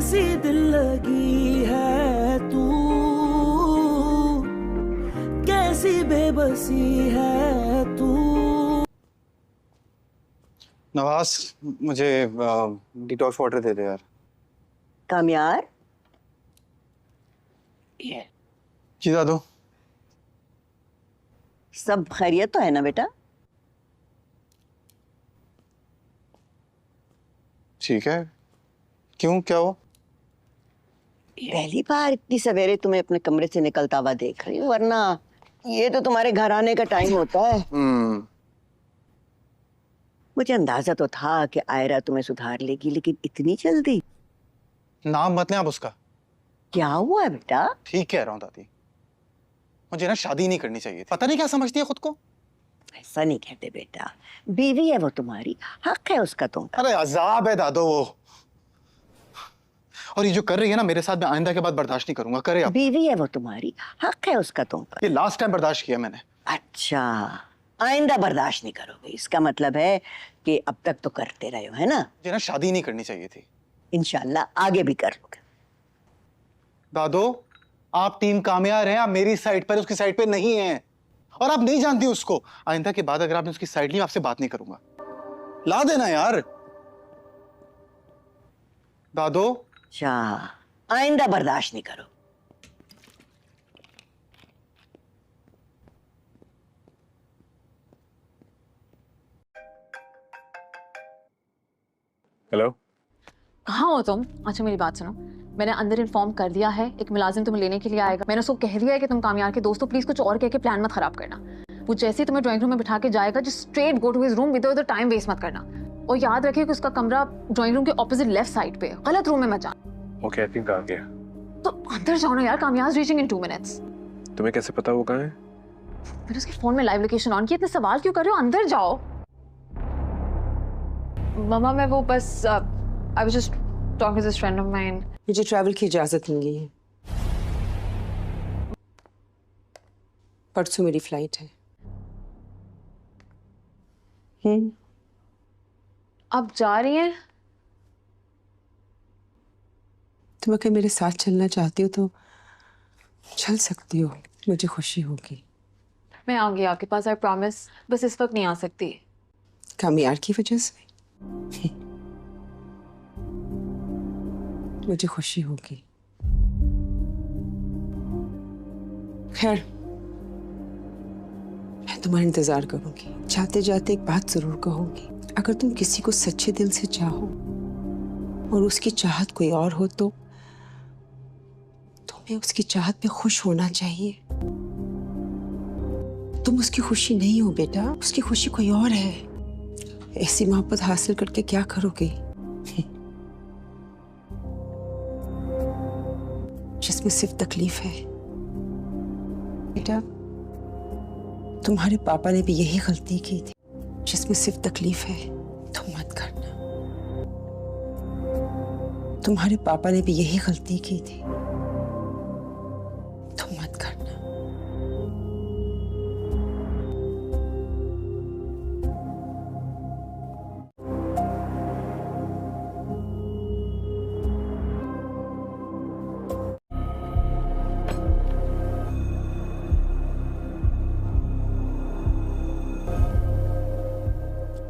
कैसी दिल लगी है तू, कैसी बेबसी है तू। नवाज, मुझे डिटॉक्स वाटर दे दे यार। कामयार, जी दादू। सब खैरियत तो है ना बेटा? ठीक है, क्यों, क्या हो? पहली बार इतनी सवेरे तुम्हें अपने कमरे से निकलता हुआ देख रही हूँ, वरना ये तो तुम्हारे घर आने का टाइम होता है। मुझे अंदाजा तो था कि आयरा तुम्हें सुधार लेगी, लेकिन इतनी जल्दी? नाम मत लें आप उसका। क्या हुआ है बेटा? ठीक कह रहा हूँ दादी, मुझे ना शादी नहीं करनी चाहिए। पता नहीं क्या समझती है खुद को। ऐसा नहीं कहते बेटा, बीवी है वो तुम्हारी, हक है उसका तुम पर। अरे अजाब है दादो वो, और ये जो कर रही है ना मेरे साथ, मैं आइंदा के बाद बर्दाश्त नहीं करूंगा। करे आप। बीवी है वो तुम्हारी, हक है उसका तुम पर। ये लास्ट टाइम बर्दाश्त किया मैंने। अच्छा, आइंदा बर्दाश्त नहीं करोगे, इसका मतलब है कि अब तक तो करते रहे हो, है ना? मुझे ना शादी नहीं करनी चाहिए थी। इंशाल्लाह आगे भी कर लोगे। दादो, आप टीम कामयार हैं, आप मेरी साइड पर, उसकी साइड पे नहीं हैं, और आप नहीं जानती उसको। आइंदा के बाद अगर आपने उसकी साइड ली, आपसे बात नहीं करूंगा। ला देना यार दादो। अच्छा, आइंदा बर्दाश्त नहीं करो। हेलो, कहाँ हो तुम? अच्छा मेरी बात सुनो, मैंने अंदर इन्फॉर्म कर दिया है, एक मुलाजिम तुम्हें लेने के लिए आएगा। मैंने उसको कह दिया है कि तुम कामयार के दोस्तों, प्लीज कुछ और कह के प्लान मत खराब करना। वो जैसे ही तुम्हें ड्राइंग रूम में बिठा के जाएगा, just straight go to his room, इधर उधर टाइम वेस्ट मत करना। और याद रखिए कि उसका कमरा ड्राइंग रूम के ऑपोजिट लेफ्ट साइड पे है, गलत रूम में मत जाना। ओके, आई थिंक आ गया। तो अंदर जाओ ना यार, कामयार रीचिंग इन 2 मिनट्स। तुम्हें कैसे पता वो कहाँ है? मैंने उसके फोन में लाइव लोकेशन ऑन की, इतने सवाल क्यों कर रहे हो? अंदर जाओ। मम्मा मैं वो बस I was just talking to this friend of mine. मुझे ट्रैवल की इजाजत मिल गई है। परसों मेरी फ्लाइट है। अब जा रही हैं? तुम अगर मेरे साथ चलना चाहती हो तो चल सकती हो, मुझे खुशी होगी। मैं आऊंगी आपके पास, आई प्रॉमिस, बस इस वक्त नहीं आ सकती। कामयार की वजह से मुझे खुशी होगी। खैर, मैं तुम्हारा इंतजार करूंगी। जाते जाते एक बात जरूर कहूंगी, अगर तुम किसी को सच्चे दिल से चाहो और उसकी चाहत कोई और हो तो तुम्हें उसकी चाहत पे खुश होना चाहिए। तुम उसकी खुशी नहीं हो बेटा, उसकी खुशी कोई और है। ऐसी मोहब्बत हासिल करके क्या करोगे जिसमें सिर्फ तकलीफ है। बेटा, तुम्हारे पापा ने भी यही गलती की थी, जिसमें सिर्फ तकलीफ है, तुम मत करना। तुम्हारे पापा ने भी यही गलती की थी, तुम मत करना।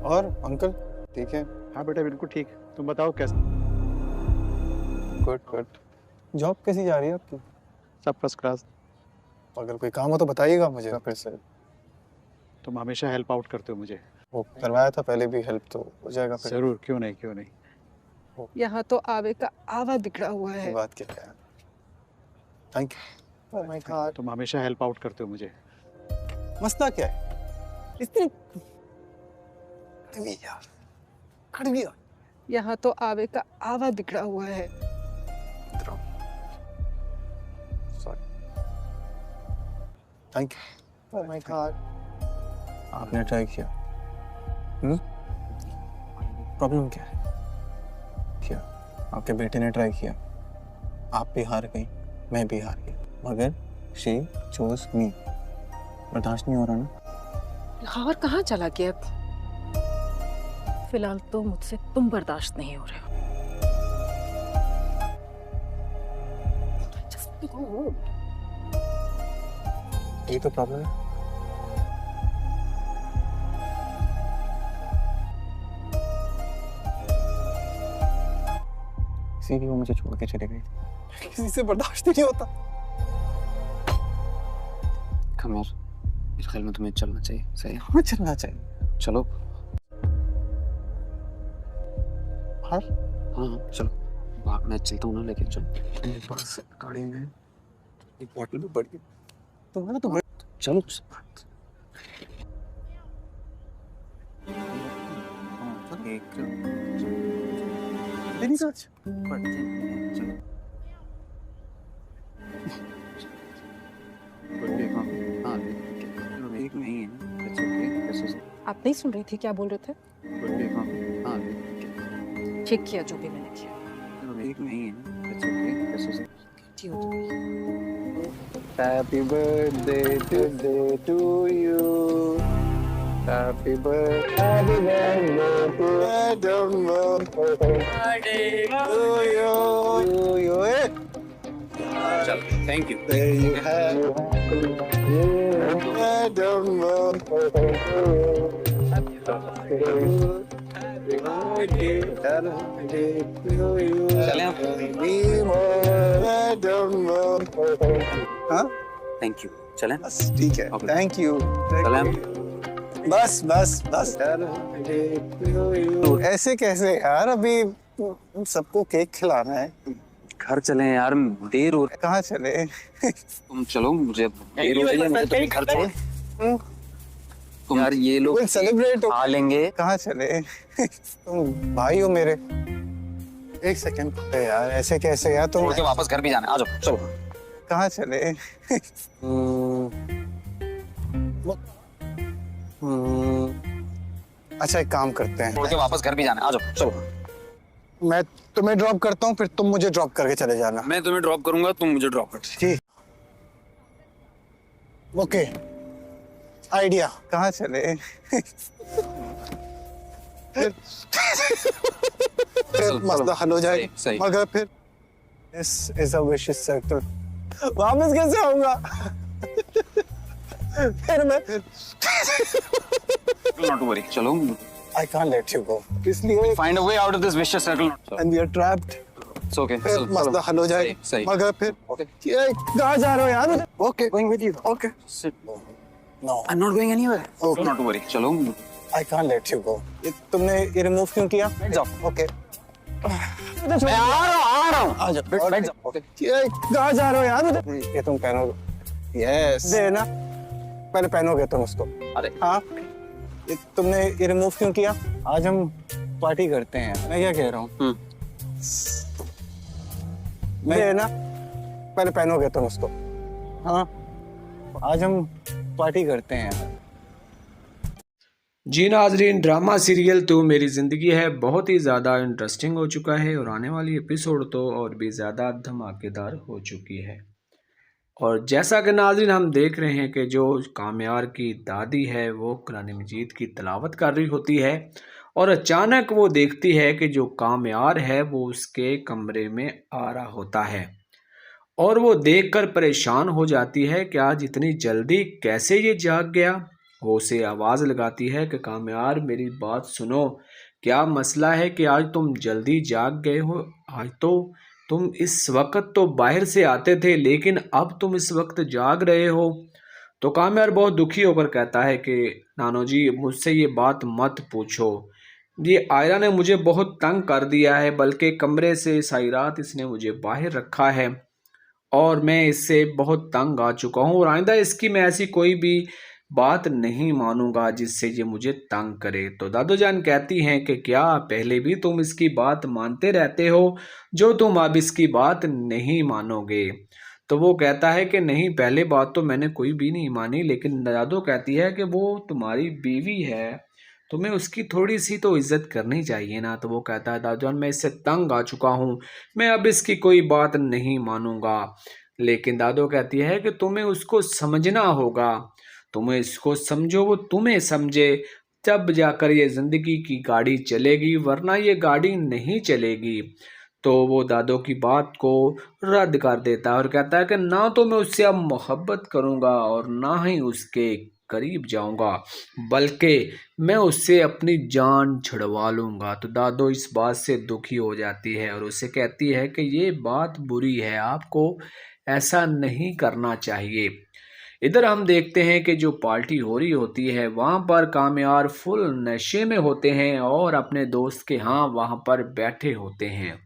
और अंकल ठीक है? हाँ बेटा बिल्कुल ठीक। तुम बताओ कैसे? Good good. जॉब कैसी जा रही है आपकी? सब फर्स्ट क्लास। अगर कोई काम हो तो बताइएगा मुझे फिर से। तुम हमेशा हेल्प आउट करते हो मुझे। वो करवाया था पहले भी, हेल्प तो हो जाएगा फिर। जरूर, क्यों नहीं क्यों नहीं। यहाँ तो आवे का आवा बिगड़ा हुआ है। बात क्या है? Thank you. Oh my God, तुम हमेशा हेल्प आउट करते हो मुझे। मसला क्या है? इतनी कड़वी यार, कड़वी यार। यहाँ तो आवे का आवा बिगड़ा हुआ है। Sorry. Thank you. Oh my God, आपने ट्राई किया? प्रॉब्लम क्या है? किया, आपके बेटे ने ट्राई किया, आप भी हार गई, मैं भी हार गया, मगर शी चोज मी। बर्दाश्त नहीं हो रहा ना? और कहाँ चला गया? फिलहाल तो मुझसे तुम बर्दाश्त नहीं हो रहे हो। यही तो प्रॉब्लम है। इसीलिए वो मुझे छोड़ के चले गई। किसी से बर्दाश्त ही नहीं होता। कमर, मेरे ख्याल में तुम्हें चलना चाहिए। सही है? हमें चलना चाहिए। चलो। बाहर? हाँ चलो, बाहर मैं चलता हूँ ना, लेकिन चलो। मेरे पास गाड़ी में एक बॉटल भी पड़ी है। तुम्हारा तो चलो। एक नहीं सच एक नहीं है ना। It's okay. This is- आप नहीं सुन रही थी क्या बोल रहे थे? हाँ, ठीक किया जो भी मैंने किया। एक नहीं है ना। It's okay. This is- ठीक हो तुम। Happy birthday to you. Happy birthday to you. चलो, thank you. There you have चलें आप? हाँ Thank you. चलें? बस ठीक है। Okay. Thank you. चलें आप? बस बस बस ऐसे कैसे यार, अभी सबको केक खिलाना है। घर चलें यार, देर हो रही है। कहाँ चले? तुम चलो, मुझे देर हो रही है, मुझे तुम्हें घर चलो। तुम यार ये लोग We'll celebrate. खा लेंगे। कहाँ चले? तुम भाई हो मेरे। एक सेकंड यार, ऐसे कैसे यार तुम? छोड़ के वापस घर भी जाना है। आ जाओ, चलो। कहाँ चले? अच्छा एक काम करते हैं, छोड़ के वापस घर भी जाना है। आ जाओ, चलो। मैं तुम्हें ड्रॉप करता हूँ, फिर तुम मुझे ड्रॉप करके चले जाना। मैं तुम्हें ड्रॉप करूंगा, तुम मुझे ड्रॉप कर। ठीक। Okay idea. कहाँ चले? फिर मसला हल हो जाएगा। सही। मगर फिर This is a vicious circle. वापस कैसे आऊंगा? फिर मैं Not worry. चलो। I can't let you go. इसलिए Find a way out of this vicious circle. and we are trapped. It's okay. फिर मसला हल हो जाएगा। सही। मगर फिर ये कहाँ जा रहे हो यार? Okay, going with you. Okay. Sit. No, I'm not going anywhere. Okay. Not worry. चलो। I can't let you go. ये तुमने ये रिमूव क्यों किया? जाओ। Okay. मैं आ रहा हूँ। आ जाओ। बैठ जाओ। Okay. ये कहाँ जा रहे हो यार? ये तुम पहनोगे? Yes. दे ना। पहले पहनोगे तुम उसको। अरे हाँ। ये तुमने ये रिमूव क्यों किया? आज हम पार्टी करते हैं। मैं क्या कह रहा हूँ? दे ना। पहले पहनोगे तुम उसको। हाँ। आज हम पार्टी करते हैं। जी नाजरीन, ड्रामा सीरियल तो मेरी ज़िंदगी है बहुत ही ज़्यादा इंटरेस्टिंग हो चुका है और आने वाली एपिसोड तो और भी ज़्यादा धमाकेदार हो चुकी है। और जैसा कि नाजरीन हम देख रहे हैं कि जो कामयार की दादी है वो कुरान मजीद की तिलावत कर रही होती है और अचानक वो देखती है कि जो कामयार है वो उसके कमरे में आ रहा होता है और वो देखकर परेशान हो जाती है कि आज इतनी जल्दी कैसे ये जाग गया। वो उसे आवाज़ लगाती है कि कामयार मेरी बात सुनो, क्या मसला है कि आज तुम जल्दी जाग गए हो? आज तो तुम इस वक्त तो बाहर से आते थे लेकिन अब तुम इस वक्त जाग रहे हो। तो कामयार बहुत दुखी होकर कहता है कि नानो जी मुझसे ये बात मत पूछो, ये आयरा ने मुझे बहुत तंग कर दिया है, बल्कि कमरे से सारी रात इसने मुझे बाहर रखा है और मैं इससे बहुत तंग आ चुका हूँ और आइंदा इसकी मैं ऐसी कोई भी बात नहीं मानूंगा जिससे ये मुझे तंग करे। तो दादू जान कहती हैं कि क्या पहले भी तुम इसकी बात मानते रहते हो जो तुम अब इसकी बात नहीं मानोगे? तो वो कहता है कि नहीं, पहले बात तो मैंने कोई भी नहीं मानी, लेकिन दादू कहती है कि वो तुम्हारी बीवी है, तुम्हें उसकी थोड़ी सी तो इज्जत करनी चाहिए ना। तो वो कहता है दादू जान मैं इससे तंग आ चुका हूँ, मैं अब इसकी कोई बात नहीं मानूंगा। लेकिन दादू कहती है कि तुम्हें उसको समझना होगा, तुम्हें इसको समझो वो तुम्हें समझे, तब जाकर ये ज़िंदगी की गाड़ी चलेगी, वरना ये गाड़ी नहीं चलेगी। तो वो दादो की बात को रद्द कर देता है और कहता है कि ना तो मैं उससे अब मोहब्बत करूँगा और ना ही उसके करीब जाऊँगा, बल्कि मैं उससे अपनी जान छुड़वा लूँगा। तो दादो इस बात से दुखी हो जाती है और उससे कहती है कि ये बात बुरी है, आपको ऐसा नहीं करना चाहिए। इधर हम देखते हैं कि जो पार्टी हो रही होती है वहाँ पर कामयार फुल नशे में होते हैं और अपने दोस्त के यहाँ वहाँ पर बैठे होते हैं।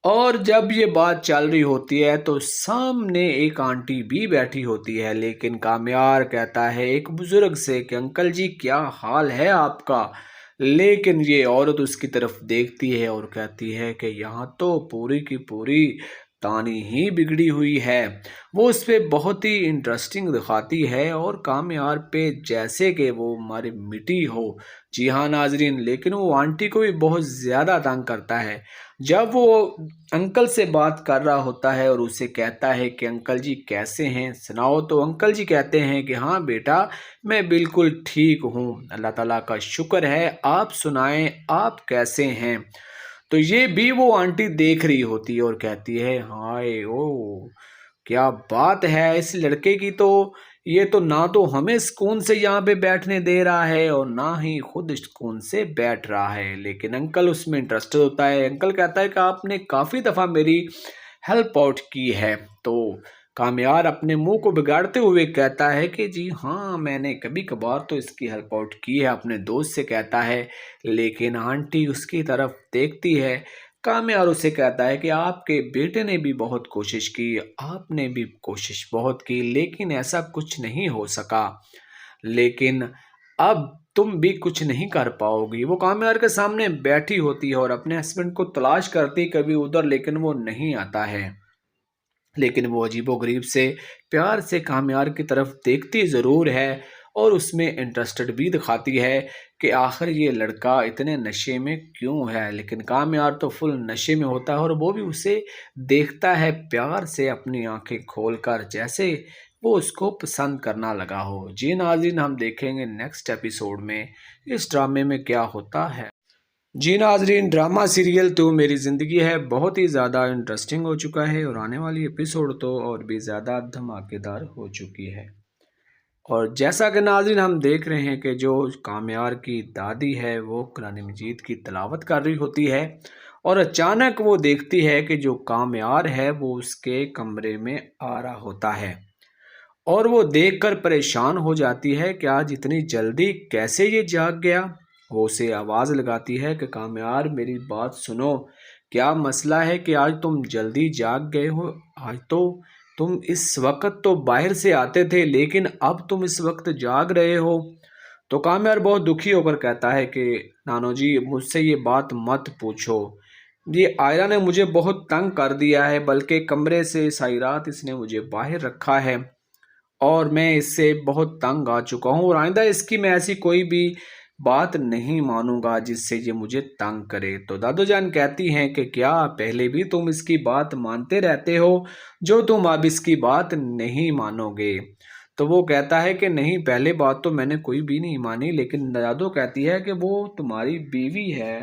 और जब ये बात चल रही होती है तो सामने एक आंटी भी बैठी होती है, लेकिन कामयार कहता है एक बुजुर्ग से कि अंकल जी क्या हाल है आपका। लेकिन ये औरत उसकी तरफ देखती है और कहती है कि यहाँ तो पूरी की पूरी तानी ही बिगड़ी हुई है। वो उस पर बहुत ही इंटरेस्टिंग दिखाती है और कामयार पे जैसे कि वो मारी मिट्टी हो। जी हाँ नाजरीन, लेकिन वो आंटी को भी बहुत ज़्यादा तंग करता है। जब वो अंकल से बात कर रहा होता है और उसे कहता है कि अंकल जी कैसे हैं, सुनाओ, तो अंकल जी कहते हैं कि हाँ बेटा मैं बिल्कुल ठीक हूँ, अल्लाह ताला का शुक्र है, आप सुनाएं आप कैसे हैं। तो ये भी वो आंटी देख रही होती है और कहती है हाय ओ क्या बात है इस लड़के की, तो ये तो ना तो हमें सुकून से यहाँ पे बैठने दे रहा है और ना ही खुद सुकून से बैठ रहा है। लेकिन अंकल उसमें इंटरेस्टेड होता है। अंकल कहता है कि आपने काफ़ी दफ़ा मेरी हेल्प आउट की है। तो कामयार अपने मुंह को बिगाड़ते हुए कहता है कि जी हाँ मैंने कभी कभार तो इसकी हेल्प आउट की है, अपने दोस्त से कहता है। लेकिन आंटी उसकी तरफ देखती है। कामयार उसे कहता है कि आपके बेटे ने भी बहुत कोशिश की, आपने भी कोशिश बहुत की, लेकिन ऐसा कुछ नहीं हो सका, लेकिन अब तुम भी कुछ नहीं कर पाओगी। वो कामयार के सामने बैठी होती है और अपने हस्बैंड को तलाश करती कभी उधर, लेकिन वो नहीं आता है। लेकिन वो अजीबोगरीब से प्यार से कामयार की तरफ देखती ज़रूर है और उसमें इंटरेस्टेड भी दिखाती है कि आखिर ये लड़का इतने नशे में क्यों है। लेकिन कामयार तो फुल नशे में होता है और वो भी उसे देखता है प्यार से अपनी आंखें खोलकर, जैसे वो उसको पसंद करना लगा हो। जी नाज़रीन, हम देखेंगे नेक्स्ट एपिसोड में इस ड्रामे में क्या होता है। जी नाजरीन, ड्रामा सीरियल तो मेरी ज़िंदगी है बहुत ही ज़्यादा इंटरेस्टिंग हो चुका है और आने वाली एपिसोड तो और भी ज़्यादा धमाकेदार हो चुकी है। और जैसा कि नाजरीन हम देख रहे हैं कि जो कामयार की दादी है वो कुरान मजीद की तिलावत कर रही होती है और अचानक वो देखती है कि जो कामयार है वो उसके कमरे में आ रहा होता है और वो देखकर परेशान हो जाती है कि आज इतनी जल्दी कैसे ये जाग गया। वो उसे आवाज़ लगाती है कि कामयार मेरी बात सुनो, क्या मसला है कि आज तुम जल्दी जाग गए हो। आज तो तुम इस वक्त तो बाहर से आते थे, लेकिन अब तुम इस वक्त जाग रहे हो। तो कामयार बहुत दुखी होकर कहता है कि नानो जी मुझसे ये बात मत पूछो, ये आयरा ने मुझे बहुत तंग कर दिया है, बल्कि कमरे से सारी रात इसने मुझे बाहर रखा है और मैं इससे बहुत तंग आ चुका हूँ और आइंदा इसकी मैं ऐसी कोई भी बात नहीं मानूंगा जिससे ये मुझे तंग करे। तो दादू जान कहती हैं कि क्या पहले भी तुम इसकी बात मानते रहते हो जो तुम अब इसकी बात नहीं मानोगे। तो वो कहता है कि नहीं, पहले बात तो मैंने कोई भी नहीं मानी, लेकिन दादू कहती है कि वो तुम्हारी बीवी है,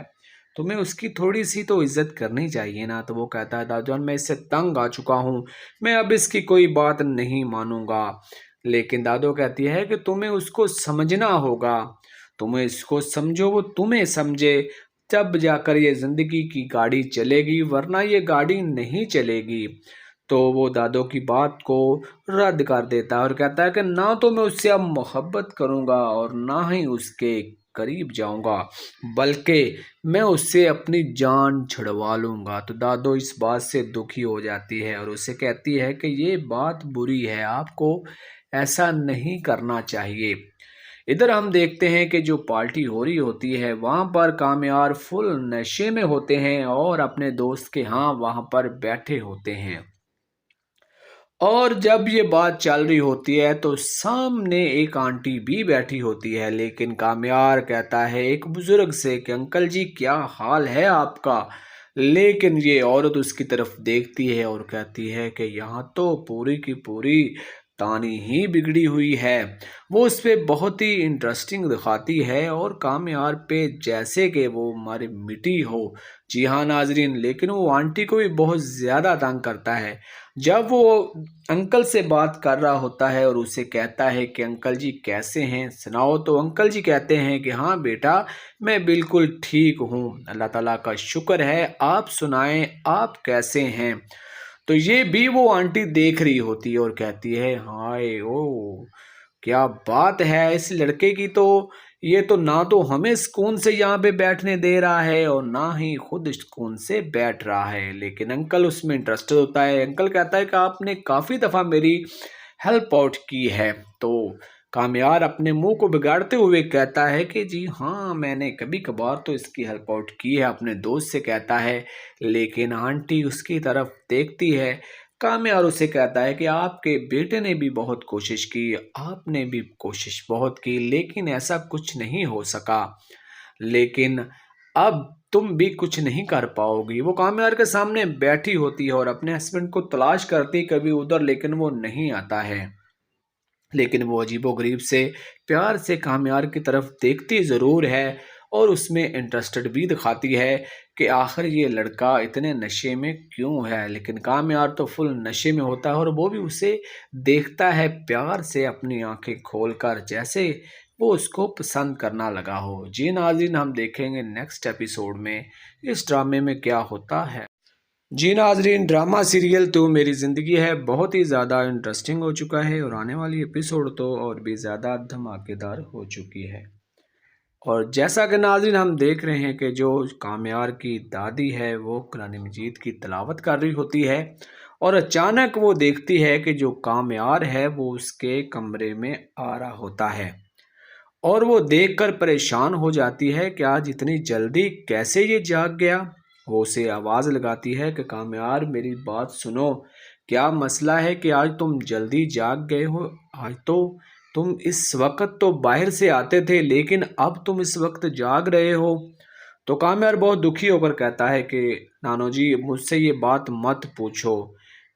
तुम्हें उसकी थोड़ी सी तो इज्जत करनी चाहिए ना। तो वो कहता है दादू जान मैं इससे तंग आ चुका हूँ, मैं अब इसकी कोई बात नहीं मानूंगा। लेकिन दादू कहती है कि तुम्हें उसको समझना होगा, तुम्हें इसको समझो वो तुम्हें समझे, तब जाकर ये जिंदगी की गाड़ी चलेगी, वरना ये गाड़ी नहीं चलेगी। तो वो दादो की बात को रद्द कर देता है और कहता है कि ना तो मैं उससे अब मोहब्बत करूँगा और ना ही उसके करीब जाऊँगा, बल्कि मैं उससे अपनी जान छुड़वा लूँगा। तो दादो इस बात से दुखी हो जाती है और उसे कहती है कि ये बात बुरी है, आपको ऐसा नहीं करना चाहिए। इधर हम देखते हैं कि जो पार्टी हो रही होती है वहाँ पर कामयार फुल नशे में होते हैं और अपने दोस्त के यहाँ वहाँ पर बैठे होते हैं। और जब ये बात चल रही होती है तो सामने एक आंटी भी बैठी होती है, लेकिन कामयार कहता है एक बुजुर्ग से कि अंकल जी क्या हाल है आपका। लेकिन ये औरत उसकी तरफ देखती है और कहती है कि यहाँ तो पूरी की पूरी तानी ही बिगड़ी हुई है। वो उस पे बहुत ही इंटरेस्टिंग दिखाती है और कामयार पे जैसे कि वो हमारी मिट्टी हो। जी हाँ नाजरीन, लेकिन वो आंटी को भी बहुत ज़्यादा तंग करता है। जब वो अंकल से बात कर रहा होता है और उसे कहता है कि अंकल जी कैसे हैं, सुनाओ, तो अंकल जी कहते हैं कि हाँ बेटा, मैं बिल्कुल ठीक हूँ, अल्लाह ताला का शुक्र है, आप सुनाएं आप कैसे हैं। तो ये भी वो आंटी देख रही होती है और कहती है हाय ओ, क्या बात है इस लड़के की, तो ये तो ना तो हमें सुकून से यहाँ पे बैठने दे रहा है और ना ही खुद सुकून से बैठ रहा है। लेकिन अंकल उसमें इंटरेस्टेड होता है। अंकल कहता है कि आपने काफ़ी दफ़ा मेरी हेल्प आउट की है। तो कामयार अपने मुंह को बिगाड़ते हुए कहता है कि जी हाँ, मैंने कभी कभार तो इसकी हेल्प आउट की है, अपने दोस्त से कहता है। लेकिन आंटी उसकी तरफ देखती है। कामयार उसे कहता है कि आपके बेटे ने भी बहुत कोशिश की, आपने भी कोशिश बहुत की, लेकिन ऐसा कुछ नहीं हो सका। लेकिन अब तुम भी कुछ नहीं कर पाओगी। वो कामयार के सामने बैठी होती है और अपने हस्बैंड को तलाश करती कभी उधर, लेकिन वो नहीं आता है। लेकिन वो अजीबोगरीब से प्यार से कामयार की तरफ देखती ज़रूर है और उसमें इंटरेस्टेड भी दिखाती है कि आखिर ये लड़का इतने नशे में क्यों है। लेकिन कामयार तो फुल नशे में होता है और वो भी उसे देखता है प्यार से अपनी आंखें खोलकर, जैसे वो उसको पसंद करना लगा हो। जी नाज़रीन, हम देखेंगे नेक्स्ट एपिसोड में इस ड्रामे में क्या होता है। जी नाजरीन, ड्रामा सीरियल तो मेरी ज़िंदगी है बहुत ही ज़्यादा इंटरेस्टिंग हो चुका है और आने वाली एपिसोड तो और भी ज़्यादा धमाकेदार हो चुकी है। और जैसा कि नाजरीन हम देख रहे हैं कि जो कामयार की दादी है वो कुरान मजीद की तिलावत कर रही होती है और अचानक वो देखती है कि जो कामयार है वो उसके कमरे में आ रहा होता है और वो देखकर परेशान हो जाती है कि आज इतनी जल्दी कैसे ये जाग गया। वो उसे आवाज़ लगाती है कि कामयार मेरी बात सुनो, क्या मसला है कि आज तुम जल्दी जाग गए हो? आज तो तुम इस वक्त तो बाहर से आते थे, लेकिन अब तुम इस वक्त जाग रहे हो। तो कामयार बहुत दुखी होकर कहता है कि नानो जी, मुझसे ये बात मत पूछो,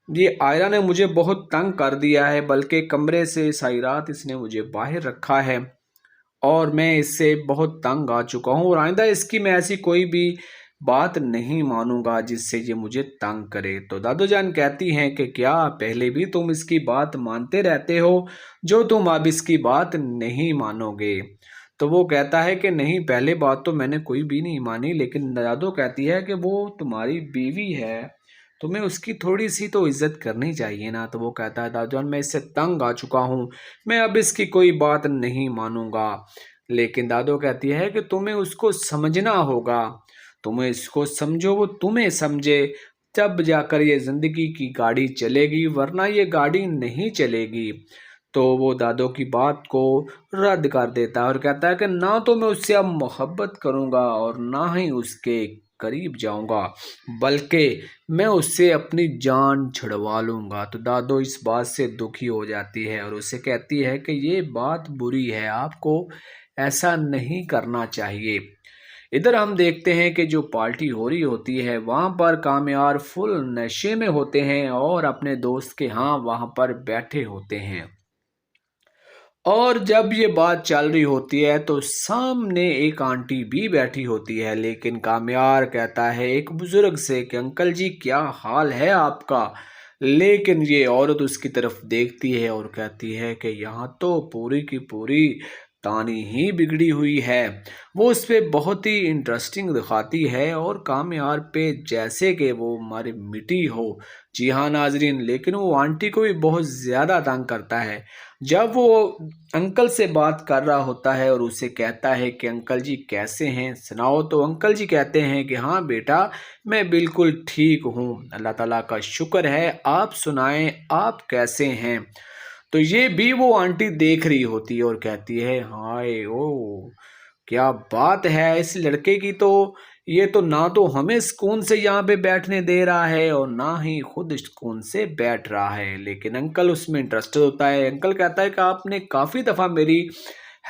ये आयरा ने मुझे बहुत तंग कर दिया है, बल्कि कमरे से सारी रात इसने मुझे बाहर रखा है और मैं इससे बहुत तंग आ चुका हूँ और आइंदा इसकी मैं ऐसी कोई भी बात नहीं मानूंगा जिससे ये मुझे तंग करे। तो दादू जान कहती हैं कि क्या पहले भी तुम इसकी बात मानते रहते हो जो तुम अब इसकी बात नहीं मानोगे? तो वो कहता है कि नहीं, पहले बात तो मैंने कोई भी नहीं मानी, लेकिन दादू कहती है कि वो तुम्हारी बीवी है, तुम्हें उसकी थोड़ी सी तो इज्जत करनी चाहिए ना। तो वो कहता है दादू जान, मैं इससे तंग आ चुका हूँ, मैं अब इसकी कोई बात नहीं मानूंगा। लेकिन दादू कहती है कि तुम्हें उसको समझना होगा, तुम्हें इसको समझो, वो तुम्हें समझे, तब जाकर ये जिंदगी की गाड़ी चलेगी, वरना ये गाड़ी नहीं चलेगी। तो वो दादो की बात को रद्द कर देता है और कहता है कि ना तो मैं उससे अब मोहब्बत करूँगा और ना ही उसके करीब जाऊँगा, बल्कि मैं उससे अपनी जान छुड़वा लूँगा। तो दादो इस बात से दुखी हो जाती है और उसे कहती है कि ये बात बुरी है, आपको ऐसा नहीं करना चाहिए। इधर हम देखते हैं कि जो पार्टी हो रही होती है वहाँ पर कामयार फुल नशे में होते हैं और अपने दोस्त के यहाँ वहाँ पर बैठे होते हैं। और जब ये बात चल रही होती है तो सामने एक आंटी भी बैठी होती है, लेकिन कामयार कहता है एक बुजुर्ग से कि अंकल जी क्या हाल है आपका? लेकिन ये औरत उसकी तरफ देखती है और कहती है कि यहाँ तो पूरी की पूरी तानी ही बिगड़ी हुई है। वो उस पर बहुत ही इंटरेस्टिंग दिखाती है और कामयार पे जैसे कि वो हमारी मिट्टी हो। जी हाँ नाजरीन, लेकिन वो आंटी को भी बहुत ज़्यादा तंग करता है। जब वो अंकल से बात कर रहा होता है और उसे कहता है कि अंकल जी कैसे हैं, सुनाओ, तो अंकल जी कहते हैं कि हाँ बेटा, मैं बिल्कुल ठीक हूँ, अल्लाह ताला का शुक्र है, आप सुनाएं आप कैसे हैं। तो ये भी वो आंटी देख रही होती है और कहती है हाय ओ, क्या बात है इस लड़के की, तो ये तो ना तो हमें सुकून से यहाँ पे बैठने दे रहा है और ना ही खुद सुकून से बैठ रहा है। लेकिन अंकल उसमें इंटरेस्टेड होता है। अंकल कहता है कि आपने काफ़ी दफ़ा मेरी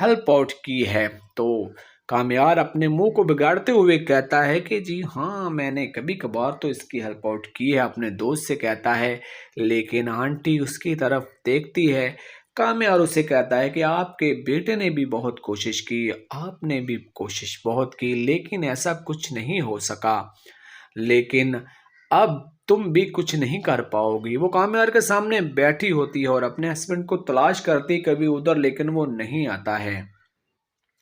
हेल्प आउट की है। तो कामयार अपने मुंह को बिगाड़ते हुए कहता है कि जी हाँ, मैंने कभी कभार तो इसकी हेल्प आउट की है, अपने दोस्त से कहता है। लेकिन आंटी उसकी तरफ देखती है। कामयार उसे कहता है कि आपके बेटे ने भी बहुत कोशिश की, आपने भी कोशिश बहुत की, लेकिन ऐसा कुछ नहीं हो सका। लेकिन अब तुम भी कुछ नहीं कर पाओगी। वो कामयार के सामने बैठी होती है और अपने हस्बैंड को तलाश करती कभी उधर, लेकिन वो नहीं आता है।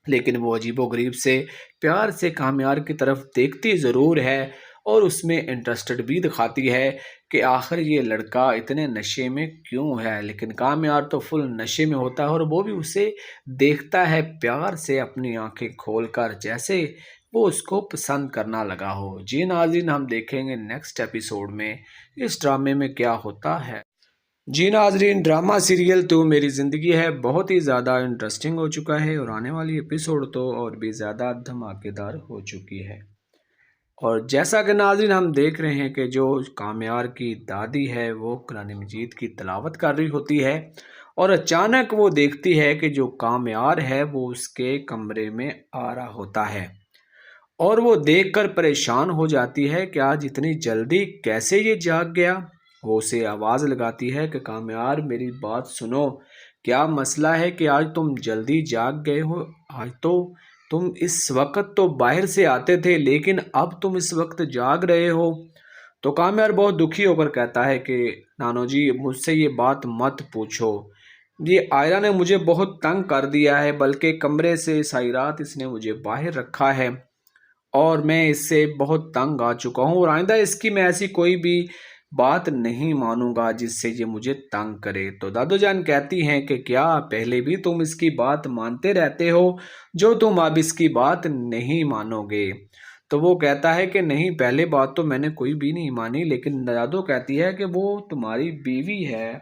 लेकिन वो अजीबोगरीब से प्यार से कामयार की तरफ देखती ज़रूर है और उसमें इंटरेस्टेड भी दिखाती है कि आखिर ये लड़का इतने नशे में क्यों है। लेकिन कामयार तो फुल नशे में होता है और वो भी उसे देखता है प्यार से अपनी आंखें खोलकर, जैसे वो उसको पसंद करना लगा हो। जी नाज़रीन, हम देखेंगे नेक्स्ट एपिसोड में इस ड्रामे में क्या होता है। जी नाज़रीन, ड्रामा सीरियल तो मेरी ज़िंदगी है बहुत ही ज़्यादा इंटरेस्टिंग हो चुका है और आने वाली एपिसोड तो और भी ज़्यादा धमाकेदार हो चुकी है। और जैसा कि नाज़रीन हम देख रहे हैं कि जो कामयार की दादी है वो कुरान मजीद की तिलावत कर रही होती है और अचानक वो देखती है कि जो कामयार है वो उसके कमरे में आ रहा होता है और वो देखकर परेशान हो जाती है कि आज इतनी जल्दी कैसे ये जाग गया। वो उसे आवाज़ लगाती है कि कामयार मेरी बात सुनो, क्या मसला है कि आज तुम जल्दी जाग गए हो? आज तो तुम इस वक्त तो बाहर से आते थे, लेकिन अब तुम इस वक्त जाग रहे हो। तो कामयार बहुत दुखी होकर कहता है कि नानो जी, मुझसे ये बात मत पूछो, ये आयरा ने मुझे बहुत तंग कर दिया है, बल्कि कमरे से सारी रात इसने मुझे बाहर रखा है और मैं इससे बहुत तंग आ चुका हूँ और आइंदा इसकी मैं ऐसी कोई भी बात नहीं मानूंगा जिससे ये मुझे तंग करे। तो दादू जान कहती हैं कि क्या पहले भी तुम इसकी बात मानते रहते हो जो तुम अब इसकी बात नहीं मानोगे? तो वो कहता है कि नहीं, पहले बात तो मैंने कोई भी नहीं मानी, लेकिन दादू कहती है कि वो तुम्हारी बीवी है,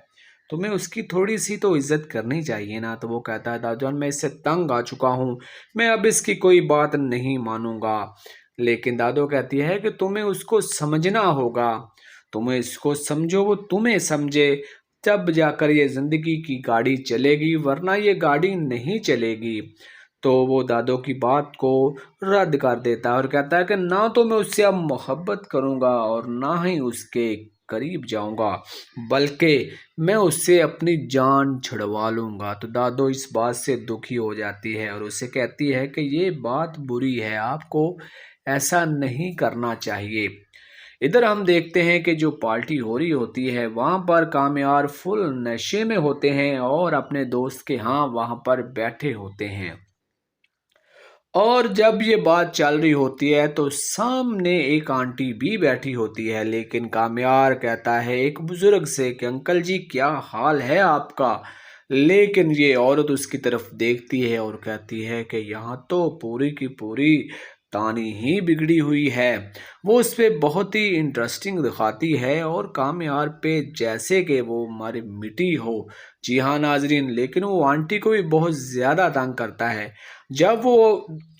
तुम्हें उसकी थोड़ी सी तो इज्जत करनी चाहिए ना। तो वो कहता है दादू जान, मैं इससे तंग आ चुका हूँ, मैं अब इसकी कोई बात नहीं मानूंगा। लेकिन दादू कहती है कि तुम्हें उसको समझना होगा, तुम्हें इसको समझो, वो तुम्हें समझे, तब जाकर ये जिंदगी की गाड़ी चलेगी, वरना ये गाड़ी नहीं चलेगी। तो वो दादू की बात को रद्द कर देता है और कहता है कि ना तो मैं उससे अब मोहब्बत करूँगा और ना ही उसके करीब जाऊँगा, बल्कि मैं उससे अपनी जान छुड़वा लूँगा। तो दादू इस बात से दुखी हो जाती है और उसे कहती है कि ये बात बुरी है, आपको ऐसा नहीं करना चाहिए। इधर हम देखते हैं कि जो पार्टी हो रही होती है वहाँ पर कामयार फुल नशे में होते हैं और अपने दोस्त के यहाँ वहाँ पर बैठे होते हैं। और जब ये बात चल रही होती है तो सामने एक आंटी भी बैठी होती है, लेकिन कामयार कहता है एक बुजुर्ग से कि अंकल जी क्या हाल है आपका? लेकिन ये औरत उसकी तरफ देखती है और कहती है कि यहाँ तो पूरी की पूरी तानी ही बिगड़ी हुई है। वो उस पर बहुत ही इंटरेस्टिंग दिखाती है और कामयार पे जैसे कि वो मारी मिट्टी हो। जी हाँ नाजरीन, लेकिन वो आंटी को भी बहुत ज़्यादा तंग करता है। जब वो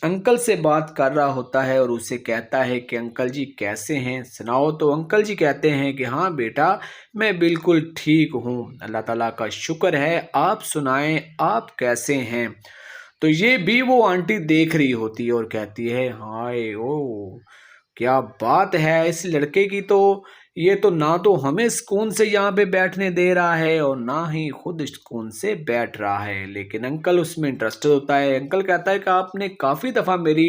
अंकल से बात कर रहा होता है और उसे कहता है कि अंकल जी कैसे हैं, सुनाओ, तो अंकल जी कहते हैं कि हाँ बेटा, मैं बिल्कुल ठीक हूँ, अल्लाह ताला का शुक्र है, आप सुनाएं आप कैसे हैं? तो ये भी वो आंटी देख रही होती है और कहती है हाय ओ क्या बात है इस लड़के की, तो ये तो ना तो हमें सुकून से यहाँ पे बैठने दे रहा है और ना ही खुद सुकून से बैठ रहा है। लेकिन अंकल उसमें इंटरेस्टेड होता है। अंकल कहता है कि आपने काफ़ी दफ़ा मेरी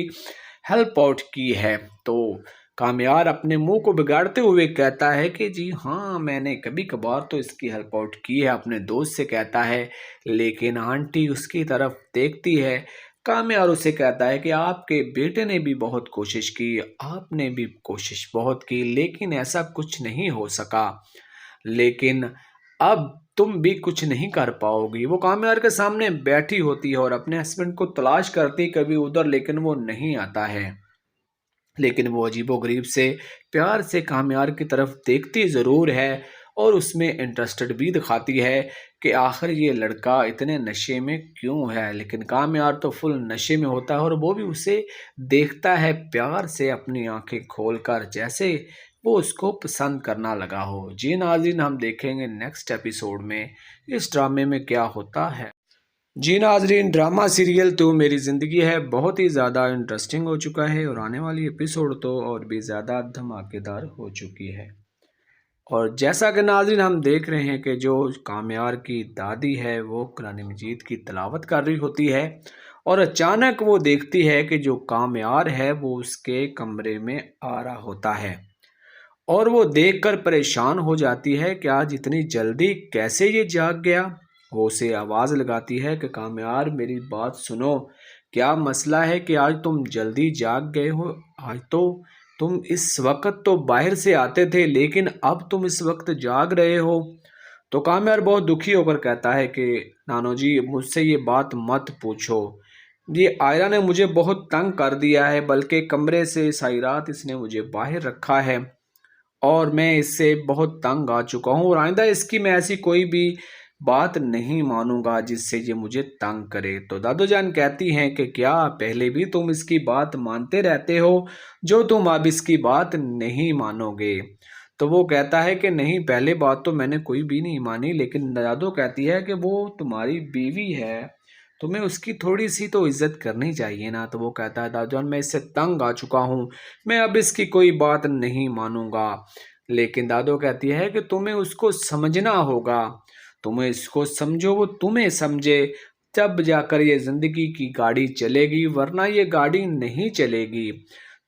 हेल्प आउट की है। तो कामयार अपने मुंह को बिगाड़ते हुए कहता है कि जी हाँ, मैंने कभी कभार तो इसकी हेल्प आउट की है, अपने दोस्त से कहता है। लेकिन आंटी उसकी तरफ देखती है। कामयार उसे कहता है कि आपके बेटे ने भी बहुत कोशिश की, आपने भी कोशिश बहुत की, लेकिन ऐसा कुछ नहीं हो सका। लेकिन अब तुम भी कुछ नहीं कर पाओगी। वो कामयार के सामने बैठी होती है और अपने हस्बैंड को तलाश करती कभी उधर, लेकिन वो नहीं आता है। लेकिन वो अजीबोगरीब से प्यार से कामयार की तरफ देखती ज़रूर है और उसमें इंटरेस्टेड भी दिखाती है कि आखिर ये लड़का इतने नशे में क्यों है। लेकिन कामयार तो फुल नशे में होता है और वो भी उसे देखता है प्यार से अपनी आंखें खोलकर, जैसे वो उसको पसंद करना लगा हो। जी नाज़रीन, हम देखेंगे नेक्स्ट एपिसोड में इस ड्रामे में क्या होता है। जी नाजरीन, ड्रामा सीरियल तो मेरी ज़िंदगी है बहुत ही ज़्यादा इंटरेस्टिंग हो चुका है और आने वाली एपिसोड तो और भी ज़्यादा धमाकेदार हो चुकी है। और जैसा कि नाज़रीन हम देख रहे हैं कि जो कामयार की दादी है वो कुरान मजीद की तिलावत कर रही होती है और अचानक वो देखती है कि जो कामयार है वो उसके कमरे में आ रहा होता है और वो देखकर परेशान हो जाती है कि आज इतनी जल्दी कैसे ये जाग गया। वो उसे आवाज़ लगाती है कि कामयार मेरी बात सुनो, क्या मसला है कि आज तुम जल्दी जाग गए हो? आज तो तुम इस वक्त तो बाहर से आते थे लेकिन अब तुम इस वक्त जाग रहे हो। तो कामयार बहुत दुखी होकर कहता है कि नानो जी मुझसे ये बात मत पूछो, ये आयरा ने मुझे बहुत तंग कर दिया है, बल्कि कमरे से सारी रात इसने मुझे बाहर रखा है और मैं इससे बहुत तंग आ चुका हूँ और आइंदा इसकी मैं ऐसी कोई भी बात नहीं मानूंगा जिससे ये मुझे तंग करे। तो दादू जान कहती हैं कि क्या पहले भी तुम इसकी बात मानते रहते हो जो तुम अब इसकी बात नहीं मानोगे? तो वो कहता है कि नहीं, पहले बात तो मैंने कोई भी नहीं मानी, लेकिन दादू कहती है कि वो तुम्हारी बीवी है, तुम्हें उसकी थोड़ी सी तो इज्जत करनी चाहिए ना। तो वो कहता है दादू जान मैं इससे तंग आ चुका हूँ, मैं अब इसकी कोई बात नहीं मानूंगा। लेकिन दादू कहती है कि तुम्हें उसको समझना होगा, तुम्हें इसको समझो वो तुम्हें समझे, तब जाकर ये जिंदगी की गाड़ी चलेगी, वरना ये गाड़ी नहीं चलेगी।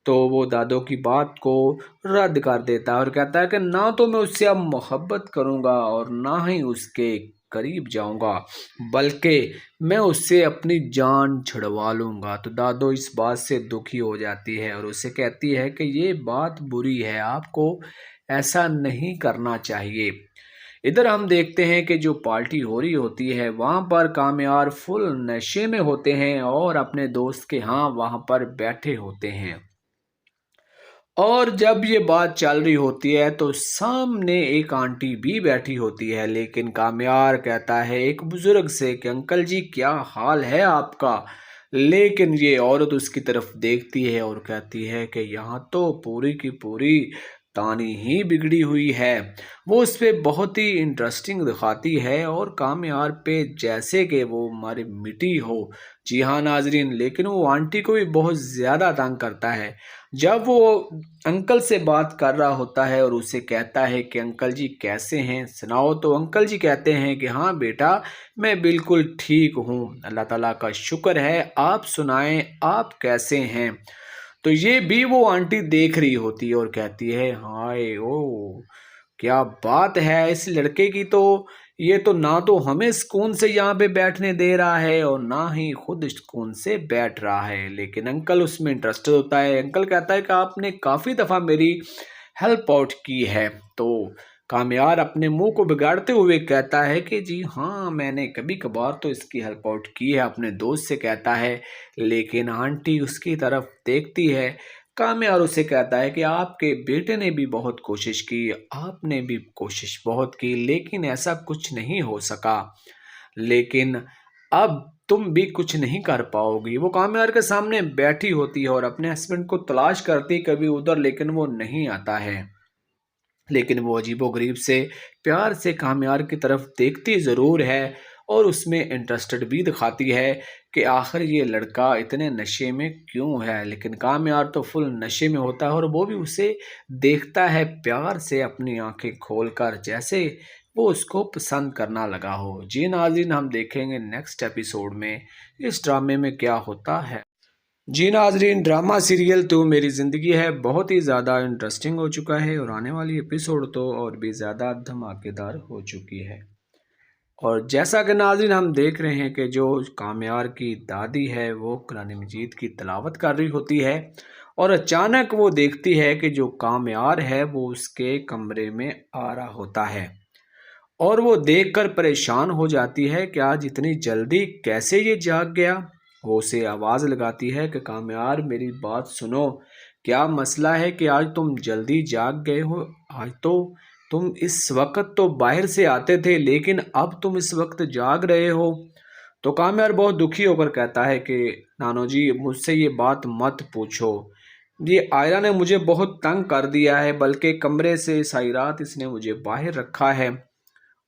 तो वो दादू की बात को रद्द कर देता है और कहता है कि ना तो मैं उससे अब मोहब्बत करूंगा और ना ही उसके करीब जाऊंगा, बल्कि मैं उससे अपनी जान छुड़वा लूंगा। तो दादू इस बात से दुखी हो जाती है और उसे कहती है कि ये बात बुरी है, आपको ऐसा नहीं करना चाहिए। इधर हम देखते हैं कि जो पार्टी हो रही होती है वहाँ पर कामयार फुल नशे में होते हैं और अपने दोस्त के यहाँ वहाँ पर बैठे होते हैं। और जब ये बात चल रही होती है तो सामने एक आंटी भी बैठी होती है, लेकिन कामयार कहता है एक बुजुर्ग से कि अंकल जी क्या हाल है आपका? लेकिन ये औरत उसकी तरफ देखती है और कहती है कि यहाँ तो पूरी की पूरी तानी ही बिगड़ी हुई है। वो उस पर बहुत ही इंटरेस्टिंग दिखाती है और कामयार पे जैसे कि वो हमारी मिट्टी हो। जी हाँ नाजरीन, लेकिन वो आंटी को भी बहुत ज़्यादा तंग करता है। जब वो अंकल से बात कर रहा होता है और उसे कहता है कि अंकल जी कैसे हैं, सुनाओ, तो अंकल जी कहते हैं कि हाँ बेटा मैं बिल्कुल ठीक हूँ, अल्लाह ताला का शुक्र है, आप सुनाएं आप कैसे हैं? तो ये भी वो आंटी देख रही होती है और कहती है हाय ओ क्या बात है इस लड़के की, तो ये तो ना तो हमें सुकून से यहाँ पे बैठने दे रहा है और ना ही खुद सुकून से बैठ रहा है। लेकिन अंकल उसमें इंटरेस्टेड होता है। अंकल कहता है कि आपने काफ़ी दफ़ा मेरी हेल्प आउट की है। तो कामयार अपने मुंह को बिगाड़ते हुए कहता है कि जी हाँ मैंने कभी कभार तो इसकी हेल्प आउट की है, अपने दोस्त से कहता है। लेकिन आंटी उसकी तरफ देखती है। कामयार उसे कहता है कि आपके बेटे ने भी बहुत कोशिश की, आपने भी कोशिश बहुत की, लेकिन ऐसा कुछ नहीं हो सका, लेकिन अब तुम भी कुछ नहीं कर पाओगी। वो कामयार के सामने बैठी होती है और अपने हस्बैंड को तलाश करती कभी उधर, लेकिन वो नहीं आता है। लेकिन वो अजीबोगरीब से प्यार से कामयार की तरफ देखती ज़रूर है और उसमें इंटरेस्टेड भी दिखाती है कि आखिर ये लड़का इतने नशे में क्यों है। लेकिन कामयार तो फुल नशे में होता है और वो भी उसे देखता है प्यार से अपनी आंखें खोलकर, जैसे वो उसको पसंद करना लगा हो। जी नाज़रीन, हम देखेंगे नेक्स्ट एपिसोड में इस ड्रामे में क्या होता है। जी नाजरीन, ड्रामा सीरियल तो मेरी ज़िंदगी है बहुत ही ज़्यादा इंटरेस्टिंग हो चुका है और आने वाली एपिसोड तो और भी ज़्यादा धमाकेदार हो चुकी है। और जैसा कि नाज़रीन हम देख रहे हैं कि जो कामयार की दादी है वो कुरान मजीद की तिलावत कर रही होती है और अचानक वो देखती है कि जो कामयार है वो उसके कमरे में आ रहा होता है और वो देखकर परेशान हो जाती है कि आज इतनी जल्दी कैसे ये जाग गया। वो उसे आवाज़ लगाती है कि कामयार मेरी बात सुनो, क्या मसला है कि आज तुम जल्दी जाग गए हो? आज तो तुम इस वक्त तो बाहर से आते थे लेकिन अब तुम इस वक्त जाग रहे हो। तो कामयार बहुत दुखी होकर कहता है कि नानो जी मुझसे ये बात मत पूछो, ये आयरा ने मुझे बहुत तंग कर दिया है, बल्कि कमरे से सारी रात इसने मुझे बाहर रखा है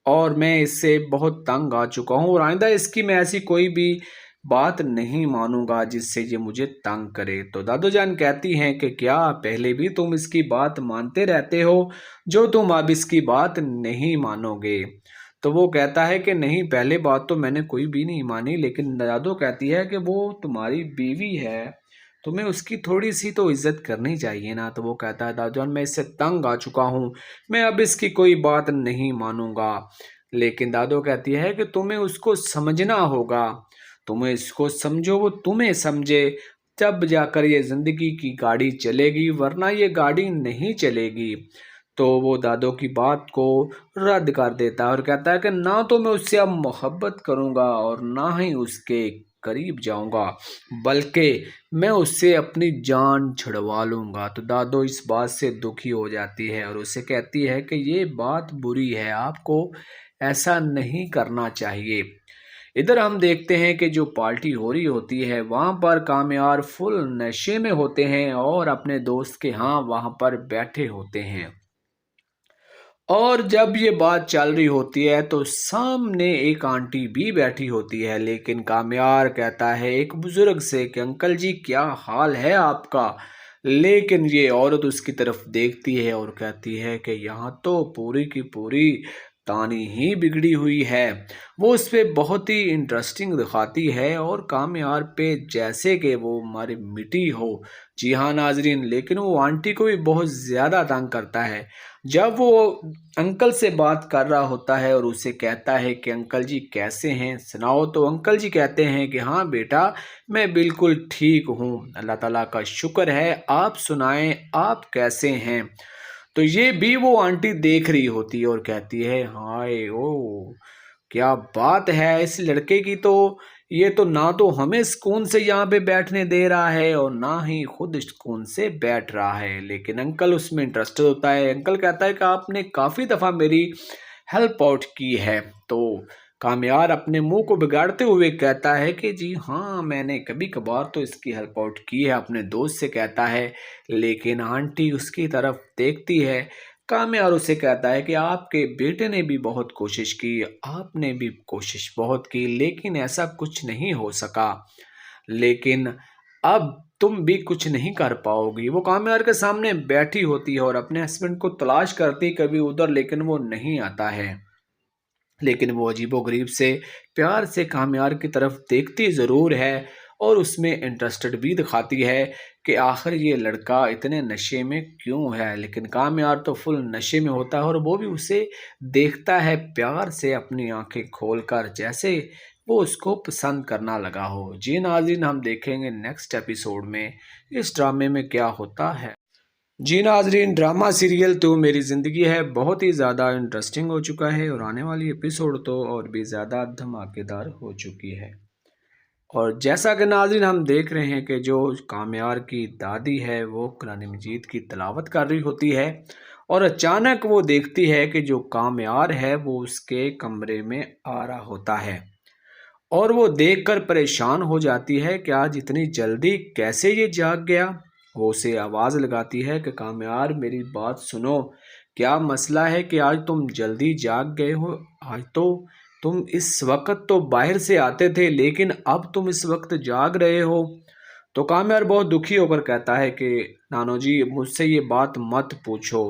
और मैं इससे बहुत तंग आ चुका हूँ और आइंदा इसकी मैं ऐसी कोई भी बात नहीं मानूंगा जिससे ये मुझे तंग करे। तो दादू जान कहती हैं कि क्या पहले भी तुम इसकी बात मानते रहते हो जो तुम अब इसकी बात नहीं मानोगे? तो वो कहता है कि नहीं, पहले बात तो मैंने कोई भी नहीं मानी, लेकिन दादू कहती है कि वो तुम्हारी बीवी है, तुम्हें उसकी थोड़ी सी तो इज्जत करनी चाहिए ना। तो वो कहता है दादू जान मैं इससे तंग आ चुका हूँ, मैं अब इसकी कोई बात नहीं मानूंगा। लेकिन दादू कहती है कि तुम्हें उसको समझना होगा, तुम्हें इसको समझो वो तुम्हें समझे, तब जाकर ये जिंदगी की गाड़ी चलेगी, वरना ये गाड़ी नहीं चलेगी। तो वो दादू की बात को रद्द कर देता है और कहता है कि ना तो मैं उससे अब मोहब्बत करूंगा और ना ही उसके करीब जाऊंगा, बल्कि मैं उससे अपनी जान छुड़वा लूंगा। तो दादू इस बात से दुखी हो जाती है और उसे कहती है कि ये बात बुरी है, आपको ऐसा नहीं करना चाहिए। इधर हम देखते हैं कि जो पार्टी हो रही होती है वहाँ पर कामयार फुल नशे में होते हैं और अपने दोस्त के यहाँ वहाँ पर बैठे होते हैं। और जब ये बात चल रही होती है तो सामने एक आंटी भी बैठी होती है, लेकिन कामयार कहता है एक बुजुर्ग से कि अंकल जी क्या हाल है आपका? लेकिन ये औरत उसकी तरफ देखती है और कहती है कि यहाँ तो पूरी की पूरी तानी ही बिगड़ी हुई है। वो उस पर बहुत ही इंटरेस्टिंग दिखाती है और कामयार पे जैसे कि वो हमारी मिट्टी हो। जी हाँ नाजरीन, लेकिन वो आंटी को भी बहुत ज़्यादा तंग करता है। जब वो अंकल से बात कर रहा होता है और उसे कहता है कि अंकल जी कैसे हैं, सुनाओ, तो अंकल जी कहते हैं कि हाँ बेटा मैं बिल्कुल ठीक हूँ, अल्लाह ताला का शुक्र है, आप सुनाएं आप कैसे हैं? तो ये भी वो आंटी देख रही होती है और कहती है हाय ओ क्या बात है इस लड़के की, तो ये तो ना तो हमें सुकून से यहाँ पे बैठने दे रहा है और ना ही खुद सुकून से बैठ रहा है। लेकिन अंकल उसमें इंटरेस्टेड होता है। अंकल कहता है कि आपने काफ़ी दफ़ा मेरी हेल्प आउट की है। तो कामयार अपने मुंह को बिगाड़ते हुए कहता है कि जी हाँ मैंने कभी कभार तो इसकी हेल्प आउट की है, अपने दोस्त से कहता है। लेकिन आंटी उसकी तरफ देखती है। कामयार उसे कहता है कि आपके बेटे ने भी बहुत कोशिश की, आपने भी कोशिश बहुत की, लेकिन ऐसा कुछ नहीं हो सका, लेकिन अब तुम भी कुछ नहीं कर पाओगी। वो कामयार के सामने बैठी होती है और अपने हस्बैंड को तलाश करती कभी उधर, लेकिन वो नहीं आता है। लेकिन वो अजीबोगरीब से प्यार से कामयार की तरफ देखती ज़रूर है और उसमें इंटरेस्टेड भी दिखाती है कि आखिर ये लड़का इतने नशे में क्यों है। लेकिन कामयार तो फुल नशे में होता है और वो भी उसे देखता है प्यार से अपनी आंखें खोलकर, जैसे वो उसको पसंद करना लगा हो। जी नाज़रीन, हम देखेंगे नेक्स्ट एपिसोड में इस ड्रामे में क्या होता है। जी नाजरीन, ड्रामा सीरियल तो मेरी ज़िंदगी है बहुत ही ज़्यादा इंटरेस्टिंग हो चुका है और आने वाली एपिसोड तो और भी ज़्यादा धमाकेदार हो चुकी है। और जैसा कि नाजरीन हम देख रहे हैं कि जो कामयार की दादी है वो कुरान मजीद की तिलावत कर रही होती है और अचानक वो देखती है कि जो कामयार है वो उसके कमरे में आ रहा होता है और वो देखकर परेशान हो जाती है कि आज इतनी जल्दी कैसे ये जाग गया। वो उसे आवाज़ लगाती है कि कामयार मेरी बात सुनो, क्या मसला है कि आज तुम जल्दी जाग गए हो? आज तो तुम इस वक्त तो बाहर से आते थे, लेकिन अब तुम इस वक्त जाग रहे हो। तो कामयार बहुत दुखी होकर कहता है कि नानो जी मुझसे ये बात मत पूछो,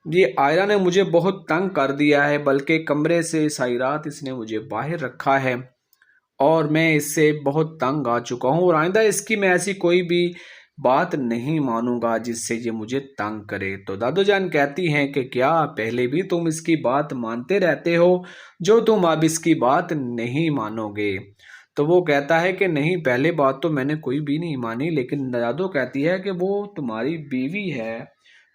ये आयरा ने मुझे बहुत तंग कर दिया है, बल्कि कमरे से सारी रात इसने मुझे बाहर रखा है और मैं इससे बहुत तंग आ चुका हूँ और आइंदा इसकी मैं ऐसी कोई भी बात नहीं मानूंगा जिससे ये मुझे तंग करे। तो दादू जान कहती हैं कि क्या पहले भी तुम इसकी बात मानते रहते हो जो तुम अब इसकी बात नहीं मानोगे? तो वो कहता है कि नहीं, पहले बात तो मैंने कोई भी नहीं मानी, लेकिन दादू कहती है कि वो तुम्हारी बीवी है,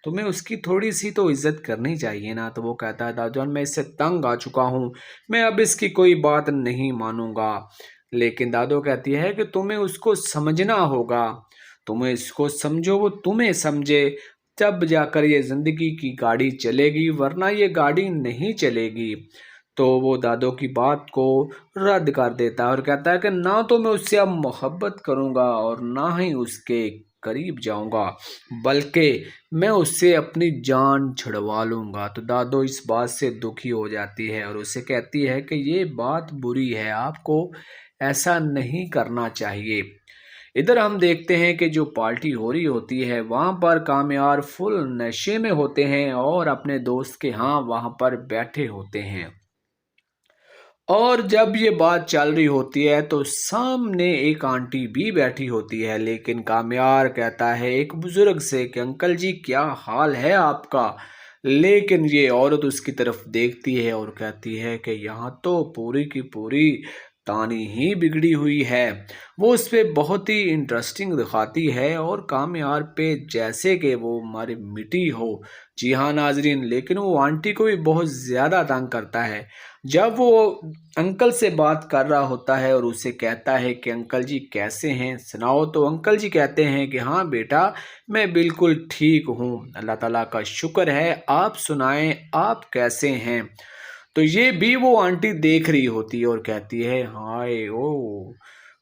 तुम्हें उसकी थोड़ी सी तो इज्जत करनी चाहिए ना। तो वो कहता है दादू जान मैं इससे तंग आ चुका हूँ, मैं अब इसकी कोई बात नहीं मानूंगा। लेकिन दादू कहती है कि तुम्हें उसको समझना होगा, तुम्हें इसको समझो वो तुम्हें समझे, तब जाकर ये जिंदगी की गाड़ी चलेगी, वरना ये गाड़ी नहीं चलेगी। तो वो दादू की बात को रद्द कर देता है और कहता है कि ना तो मैं उससे अब मोहब्बत करूंगा और ना ही उसके करीब जाऊंगा, बल्कि मैं उससे अपनी जान छुड़वा लूंगा। तो दादो इस बात से दुखी हो जाती है और उसे कहती है कि ये बात बुरी है, आपको ऐसा नहीं करना चाहिए। इधर हम देखते हैं कि जो पार्टी हो रही होती है वहाँ पर कामयार फुल नशे में होते हैं और अपने दोस्त के यहाँ वहाँ पर बैठे होते हैं। और जब ये बात चल रही होती है तो सामने एक आंटी भी बैठी होती है, लेकिन कामयार कहता है एक बुजुर्ग से कि अंकल जी क्या हाल है आपका। लेकिन ये औरत उसकी तरफ देखती है और कहती है कि यहाँ तो पूरी की पूरी तानी ही बिगड़ी हुई है। वो उस पर बहुत ही इंटरेस्टिंग दिखाती है और कामयार पे जैसे कि वो हमारी मिट्टी हो। जी हाँ नाजरीन, लेकिन वो आंटी को भी बहुत ज़्यादा तंग करता है। जब वो अंकल से बात कर रहा होता है और उसे कहता है कि अंकल जी कैसे हैं, सुनाओ, तो अंकल जी कहते हैं कि हाँ बेटा मैं बिल्कुल ठीक हूँ, अल्लाह ताला का शुक्र है, आप सुनाएं आप कैसे हैं। तो ये भी वो आंटी देख रही होती है और कहती है हाय ओ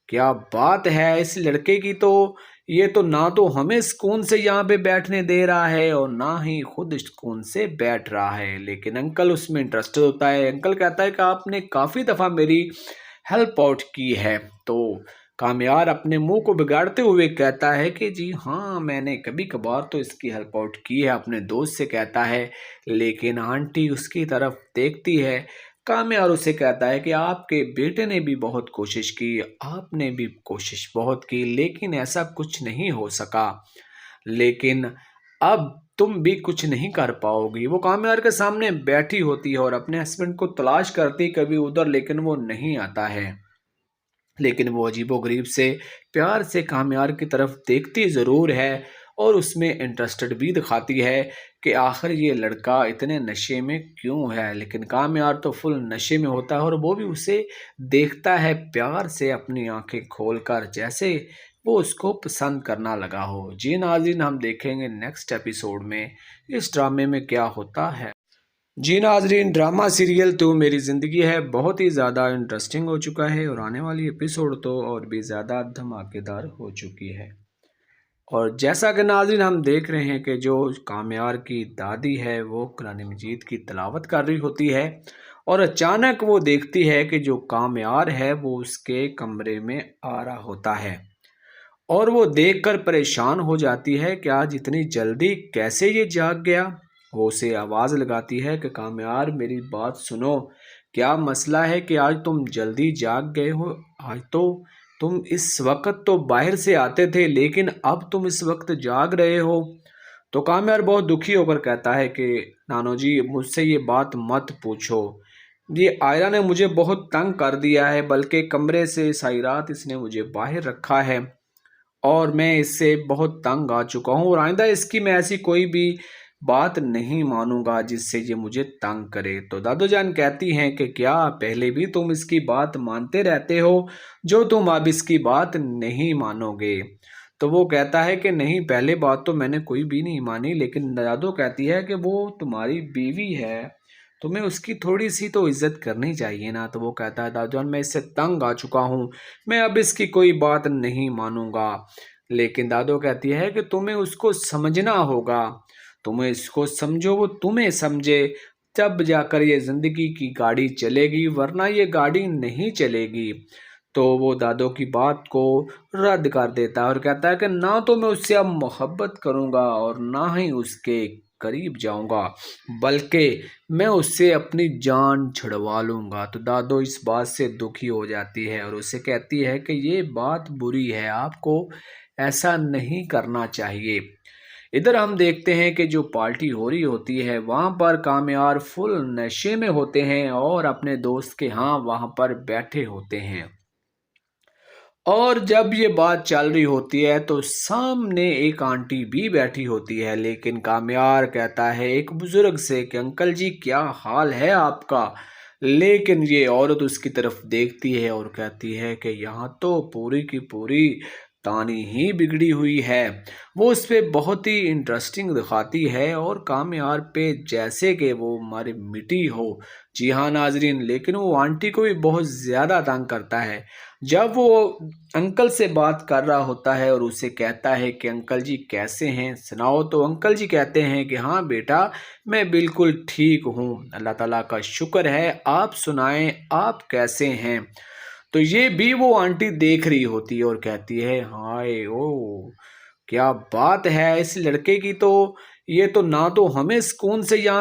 क्या बात है इस लड़के की, तो ये तो ना तो हमें सुकून से यहाँ पे बैठने दे रहा है और ना ही खुद सुकून से बैठ रहा है। लेकिन अंकल उसमें इंटरेस्टेड होता है। अंकल कहता है कि आपने काफ़ी दफ़ा मेरी हेल्प आउट की है। तो कामयार अपने मुंह को बिगाड़ते हुए कहता है कि जी हाँ मैंने कभी कभार तो इसकी हेल्प आउट की है, अपने दोस्त से कहता है। लेकिन आंटी उसकी तरफ देखती है। कामयार उसे कहता है कि आपके बेटे ने भी बहुत कोशिश की, आपने भी कोशिश बहुत की, लेकिन ऐसा कुछ नहीं हो सका, लेकिन अब तुम भी कुछ नहीं कर पाओगी। वो कामयार के सामने बैठी होती है और अपने हस्बैंड को तलाश करती कभी उधर, लेकिन वो नहीं आता है। लेकिन वो अजीबोगरीब से प्यार से कामयार की तरफ देखती ज़रूर है और उसमें इंटरेस्टेड भी दिखाती है कि आखिर ये लड़का इतने नशे में क्यों है। लेकिन कामयार तो फुल नशे में होता है और वो भी उसे देखता है प्यार से अपनी आंखें खोलकर, जैसे वो उसको पसंद करना लगा हो। जी नाज़रीन, हम देखेंगे नेक्स्ट एपिसोड में इस ड्रामे में क्या होता है। जी नाजरीन, ड्रामा सीरियल तो मेरी ज़िंदगी है बहुत ही ज़्यादा इंटरेस्टिंग हो चुका है और आने वाली एपिसोड तो और भी ज़्यादा धमाकेदार हो चुकी है। और जैसा कि नाजरीन हम देख रहे हैं कि जो कामयार की दादी है वो कुरान मजीद की तिलावत कर रही होती है और अचानक वो देखती है कि जो कामयार है वो उसके कमरे में आ रहा होता है और वो देखकर परेशान हो जाती है कि आज इतनी जल्दी कैसे ये जाग गया। वो उसे आवाज़ लगाती है कि कामयार मेरी बात सुनो, क्या मसला है कि आज तुम जल्दी जाग गए हो। आज तो तुम इस वक्त तो बाहर से आते थे, लेकिन अब तुम इस वक्त जाग रहे हो। तो कामयार बहुत दुखी होकर कहता है कि नानो जी मुझसे ये बात मत पूछो, ये आयरा ने मुझे बहुत तंग कर दिया है, बल्कि कमरे से सारी रात इसने मुझे बाहर रखा है और मैं इससे बहुत तंग आ चुका हूँ और आइंदा इसकी मैं ऐसी कोई भी बात नहीं मानूंगा जिससे ये मुझे तंग करे। तो दादू जान कहती हैं कि क्या पहले भी तुम इसकी बात मानते रहते हो जो तुम अब इसकी बात नहीं मानोगे। तो वो कहता है कि नहीं, पहले बात तो मैंने कोई भी नहीं मानी, लेकिन दादू कहती है कि वो तुम्हारी बीवी है, तुम्हें उसकी थोड़ी सी तो इज्जत करनी चाहिए ना। तो वो कहता है दादू जान मैं इससे तंग आ चुका हूँ, मैं अब इसकी कोई बात नहीं मानूंगा। लेकिन दादू कहती है कि तुम्हें उसको समझना होगा, तुम्हें इसको समझो वो तुम्हें समझे, तब जाकर ये जिंदगी की गाड़ी चलेगी, वरना ये गाड़ी नहीं चलेगी। तो वो दादो की बात को रद्द कर देता है और कहता है कि ना तो मैं उससे अब मोहब्बत करूंगा और ना ही उसके करीब जाऊंगा, बल्कि मैं उससे अपनी जान छुड़वा लूंगा। तो दादो इस बात से दुखी हो जाती है और उसे कहती है कि ये बात बुरी है, आपको ऐसा नहीं करना चाहिए। इधर हम देखते हैं कि जो पार्टी हो रही होती है वहाँ पर कामयार फुल नशे में होते हैं और अपने दोस्त के यहाँ वहाँ पर बैठे होते हैं। और जब ये बात चल रही होती है तो सामने एक आंटी भी बैठी होती है, लेकिन कामयार कहता है एक बुजुर्ग से कि अंकल जी क्या हाल है आपका। लेकिन ये औरत उसकी तरफ देखती है और कहती है कि यहाँ तो पूरी की पूरी तानी ही बिगड़ी हुई है। वो उस पर बहुत ही इंटरेस्टिंग दिखाती है और कामयार पे जैसे कि वो मारी मिट्टी हो। जी हाँ नाजरीन, लेकिन वो आंटी को भी बहुत ज़्यादा तंग करता है। जब वो अंकल से बात कर रहा होता है और उसे कहता है कि अंकल जी कैसे हैं, सुनाओ, तो अंकल जी कहते हैं कि हाँ बेटा मैं बिल्कुल ठीक हूँ, अल्लाह ताला का शुक्र है, आप सुनाएं आप कैसे हैं। तो ये भी वो आंटी देख रही होती है और कहती है हाय ओ क्या बात है इस लड़के की, तो ये तो ना तो हमें सुकून से यहाँ